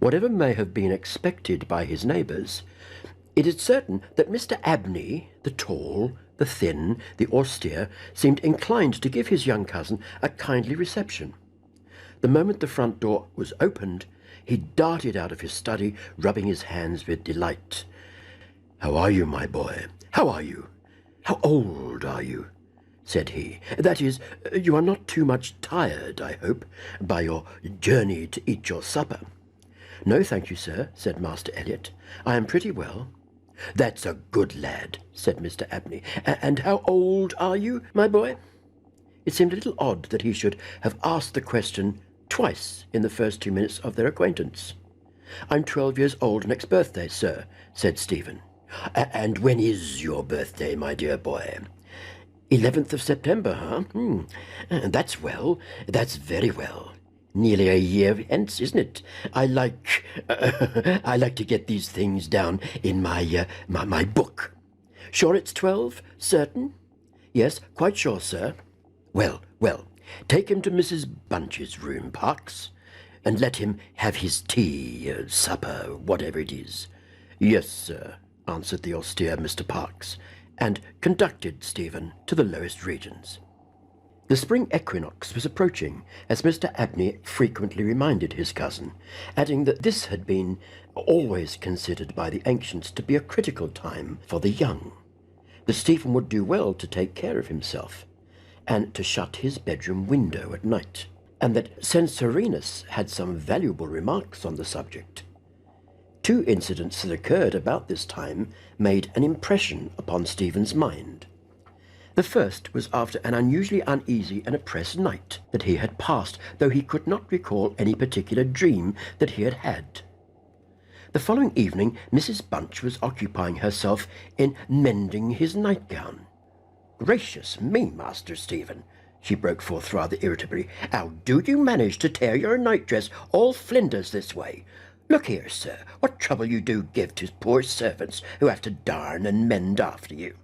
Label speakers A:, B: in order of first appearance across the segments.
A: Whatever may have been expected by his neighbours, it is certain that Mr. Abney, the tall, the thin, the austere, seemed inclined to give his young cousin a kindly reception. The moment the front door was opened, he darted out of his study, rubbing his hands with delight. "How are you, my boy? How are you? How old are you?" said he. "That is, you are not too much tired, I hope, by your journey to eat your supper." "No, thank you, sir," said Master Elliott. "I am pretty well." "That's a good lad," said Mr. Abney. "And how old are you, my boy?" It seemed a little odd that he should have asked the question twice in the first 2 minutes of their acquaintance. "I'm 12 years old next birthday, sir," said Stephen. "And when is your birthday, my dear boy?" 11th of September, huh? That's well. That's very well. Nearly a year hence, isn't it? I like to get these things down in my book. Sure it's 12? Certain? Yes, quite sure, sir. Well, take him to Mrs. Bunch's room, Parks, and let him have his tea, supper, whatever it is. Yes, sir, answered the austere Mr. Parks, and conducted Stephen to the lowest regions. The spring equinox was approaching, as Mr. Abney frequently reminded his cousin, adding that this had been always considered by the ancients to be a critical time for the young, that Stephen would do well to take care of himself, and to shut his bedroom window at night, and that Censorinus had some valuable remarks on the subject. 2 incidents that occurred about this time made an impression upon Stephen's mind. The first was after an unusually uneasy and oppressed night that he had passed, though he could not recall any particular dream that he had had. The following evening Mrs. Bunch was occupying herself in mending his nightgown. "Gracious me, Master Stephen," she broke forth rather irritably, "how do you manage to tear your nightdress all flinders this way? Look here, sir, what trouble you do give to poor servants who have to darn and mend after you."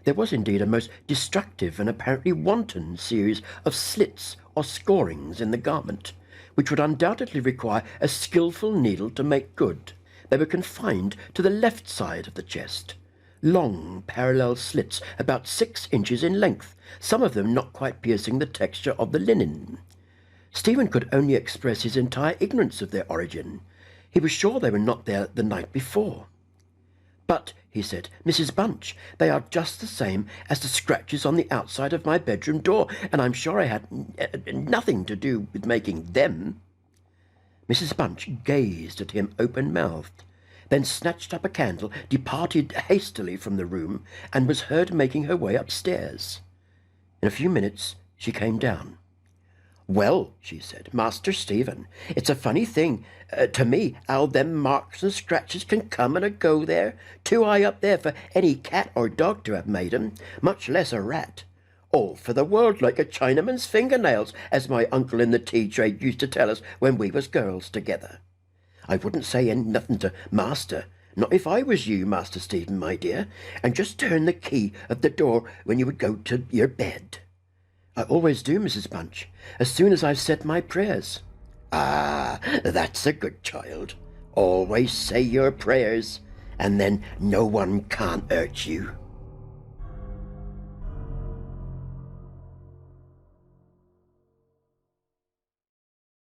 A: There was indeed a most destructive and apparently wanton series of slits or scorings in the garment, which would undoubtedly require a skilful needle to make good. They were confined to the left side of the chest, long parallel slits about 6 inches in length, some of them not quite piercing the texture of the linen. Stephen could only express his entire ignorance of their origin. He was sure they were not there the night before. "But," he said, "Mrs. Bunch, they are just the same as the scratches on the outside of my bedroom door, and I'm sure I had nothing to do with making them." Mrs. Bunch gazed at him open-mouthed, then snatched up a candle, departed hastily from the room, and was heard making her way upstairs. In a few minutes she came down. "Well," she said, "Master Stephen, it's a funny thing to me how them marks and scratches can come and go there, too high up there for any cat or dog to have made 'em, much less a rat. All for the world like a Chinaman's fingernails, as my uncle in the tea trade used to tell us when we was girls together. I wouldn't say nothing to Master, not if I was you, Master Stephen, my dear, and just turn the key of the door when you would go to your bed." "I always do, Mrs. Bunch, as soon as I've said my prayers." "Ah, that's a good child. Always say your prayers, and then no one can't hurt you."